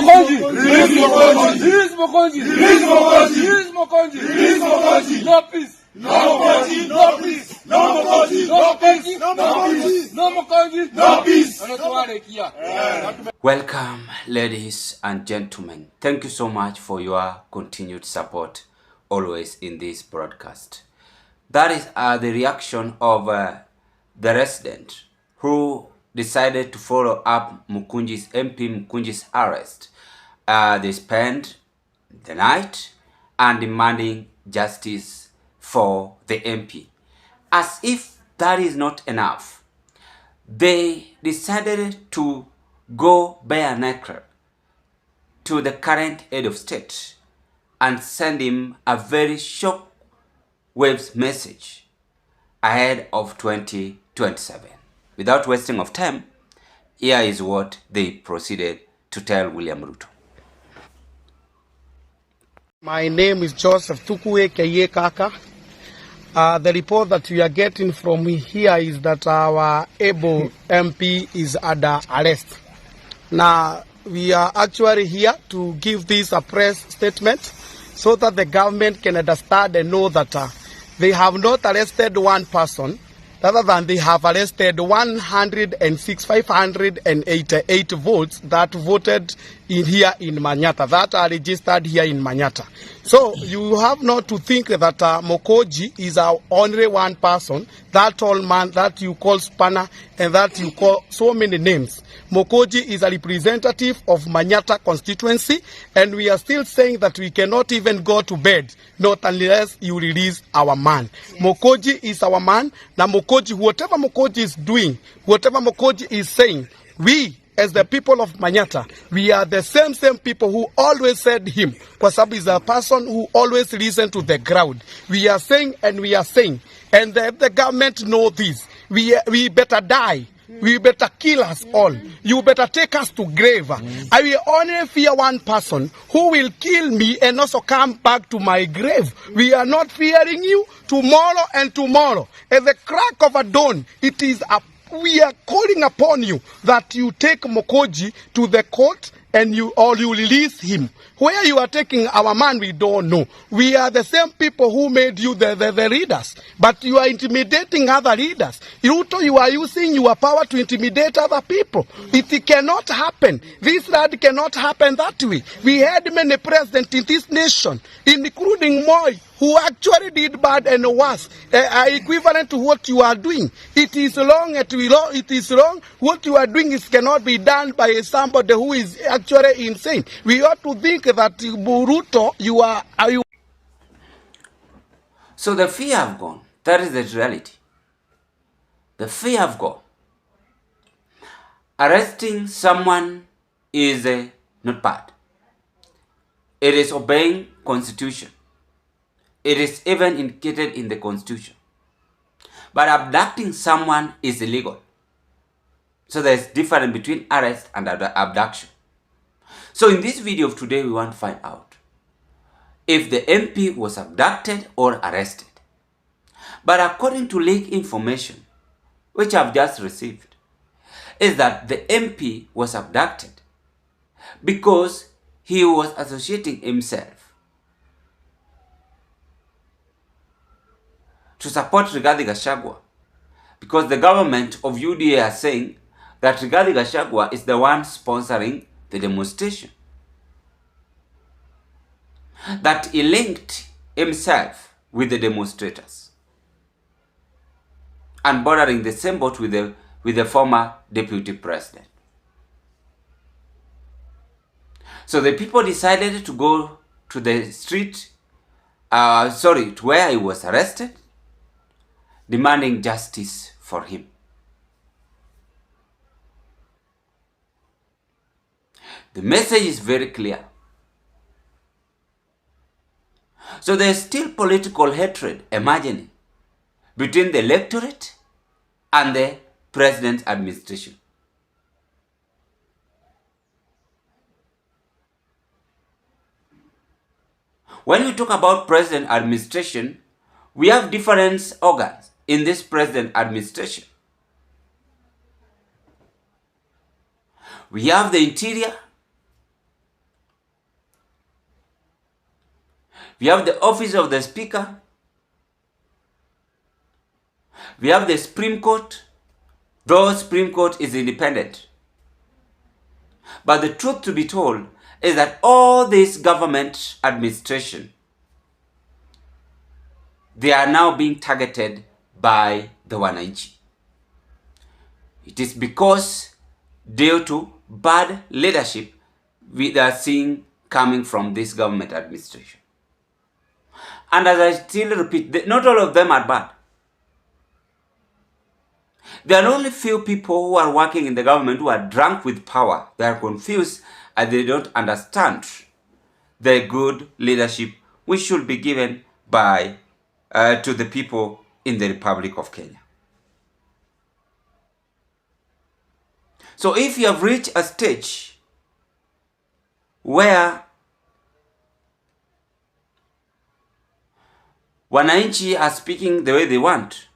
mukunji. Release mukunji. Release mukunji. Release mukunji. Release mukunji. Release mukunji. No peace. No mukunji. No peace. No mukunji. No peace. No mukunji. No mukunji. No peace. Welcome, ladies and gentlemen. Thank you so much for your continued support always in this broadcast. That is the reaction of the resident who decided to follow up Mukunji's MP Mukunji's arrest. They spent the night and demanding justice for the MP. As if that is not enough, they decided to go bare naked to the current head of state and send him a very shock waves message ahead of 2027. Without wasting of time, here is what they proceeded to tell William Ruto. My name is Joseph Tukue Keye Kaka. The report that we are getting from here is that our able MP is under arrest. Now, we are actually here to give this a press statement so that the government can understand and know that they have not arrested one person, rather than they have arrested 588 votes that voted in here in Manyata, that are registered here in Manyata. So you have not to think that Mokoji is only one person, that old man that you call Spanner and that you call so many names. Mokoji is a representative of Manyata constituency, and we are still saying that we cannot even go to bed, not unless you release our man. Mokoji is our man. Now Mokoji, whatever Mokoji is doing, whatever Mokoji is saying, we as the people of Manyata, we are the same people who always said him. Kwa sababu is a person who always listen to the crowd. We are saying and we are saying, and the government know this. We better die. We better kill us all. You better take us to grave. I will only fear one person who will kill me and also come back to my grave. We are not fearing you tomorrow and tomorrow. At the crack of a dawn, we are calling upon you that you take Mokoji to the court and you release him. Where you are taking our man, we don't know. We are the same people who made you the leaders, but you are intimidating other leaders. Ruto, you are using your power to intimidate other people. It cannot happen. This land cannot happen that way. We had many presidents in this nation, including Moi, who actually did bad and worse, equivalent to what you are doing. It is wrong. It is wrong. What you are doing cannot be done by somebody who is actually insane. We ought to think that Ruto, you are you. So the fear have gone. That is the reality. The fear have gone. Arresting someone is not bad. It is obeying Constitution. It is even indicated in the Constitution. But abducting someone is illegal. So there is difference between arrest and abduction. So in this video of today, we want to find out if the MP was abducted or arrested. But according to leaked information, which I've just received, is that the MP was abducted because he was associating himself to support Rigathi Gachagua, because the government of UDA are saying that Rigathi Gachagua is the one sponsoring the demonstration, that he linked himself with the demonstrators and bordering the same boat with the former deputy president. So the people decided to go to the street, to where he was arrested, demanding justice for him. The message is very clear. So there is still political hatred emerging between the electorate and the president's administration. When we talk about president administration, we have different organs in this president administration. We have the interior, We have the office of the Speaker. We have the Supreme Court. Though Supreme Court is independent. But the truth to be told is that all this government administration, they are now being targeted by the wananchi. It is because due to bad leadership we are seeing coming from this government administration. And as I still repeat, not all of them are bad. There are only few people who are working in the government who are drunk with power. They are confused and they don't understand the good leadership which should be given by to the people in the Republic of Kenya. So if you have reached a stage where wananchi are speaking the way they want,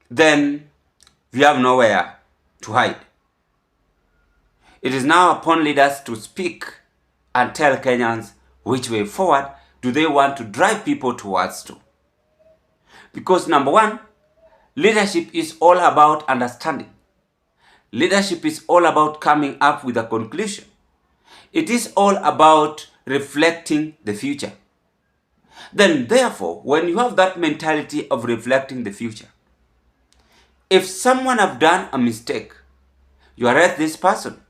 then we have nowhere to hide. It is now upon leaders to speak and tell Kenyans which way forward do they want to drive people towards to. Because number one, leadership is all about understanding. Leadership is all about coming up with a conclusion. It is all about reflecting the future. Then therefore, when you have that mentality of reflecting the future, if someone have done a mistake, you arrest this person.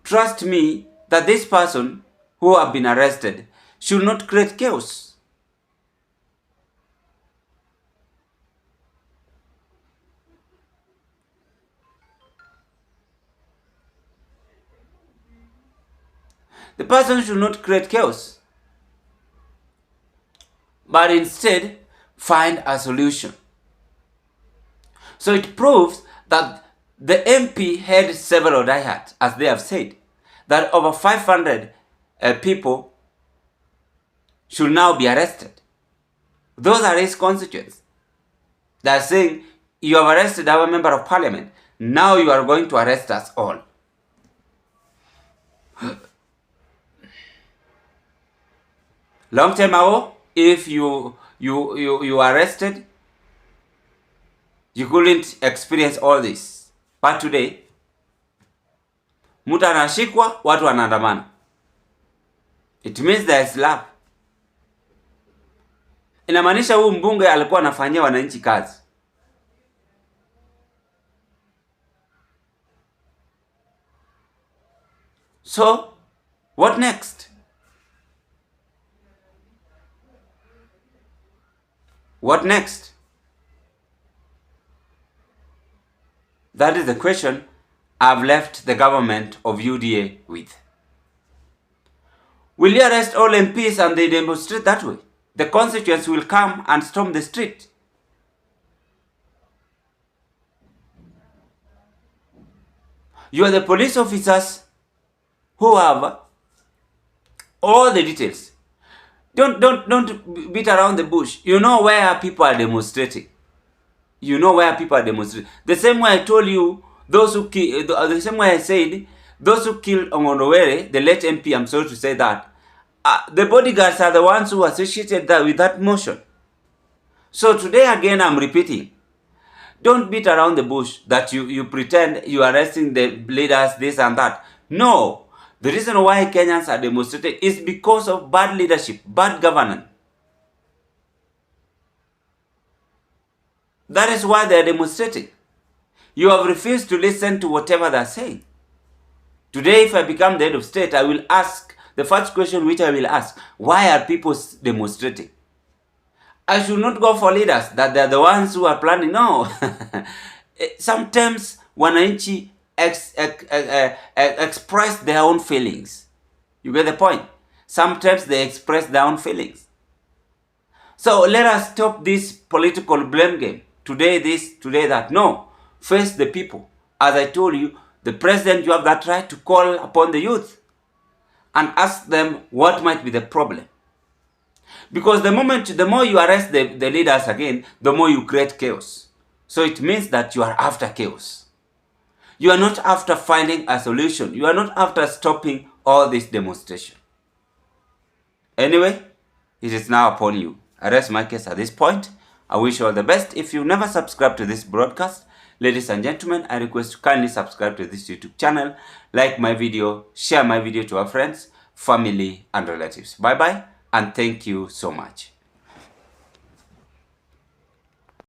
Trust me that this person who have been arrested should not create chaos. The person should not create chaos, but instead find a solution. So it proves that the MP had several diehards, as they have said, that over 500 people should now be arrested. Those are his constituents. They are saying, you have arrested our member of parliament, now you are going to arrest us all. Long time ago, if you arrested, you couldn't experience all this. But today, mtu anashikwa, watu wanaandamana. It means there is love. Inamaanisha huyu mbunge alikuwa anafanyia wananchi kazi. So, what next? What next? That is the question I've left the government of UDA with. Will you arrest all MPs and they demonstrate that way? The constituents will come and storm the street. You are the police officers who have all the details. Don't beat around the bush. You know where people are demonstrating. You know where people are demonstrating. The same way I told you, those who kill, the same way I said, those who killed Ongondowere, the late MP, I'm sorry to say that, the bodyguards are the ones who associated that with that motion. So today again, I'm repeating, don't beat around the bush that you pretend you are arresting the leaders, this and that. No. The reason why Kenyans are demonstrating is because of bad leadership, bad governance. That is why they are demonstrating. You have refused to listen to whatever they are saying. Today, if I become the head of state, I will ask, the first question which I will ask, why are people demonstrating? I should not go for leaders, that they are the ones who are planning. No. Sometimes wananchi express their own feelings. You get the point? Sometimes they express their own feelings. So let us stop this political blame game. Today this, today that. No. Face the people. As I told you, the president, you have that right to call upon the youth and ask them what might be the problem. Because the more you arrest the leaders again, the more you create chaos. So it means that you are after chaos. You are not after finding a solution. You are not after stopping all this demonstration. Anyway, it is now upon you. I rest my case at this point. I wish you all the best. If you never subscribed to this broadcast, ladies and gentlemen, I request you kindly subscribe to this YouTube channel, like my video, share my video to our friends, family, and relatives. Bye-bye, and thank you so much.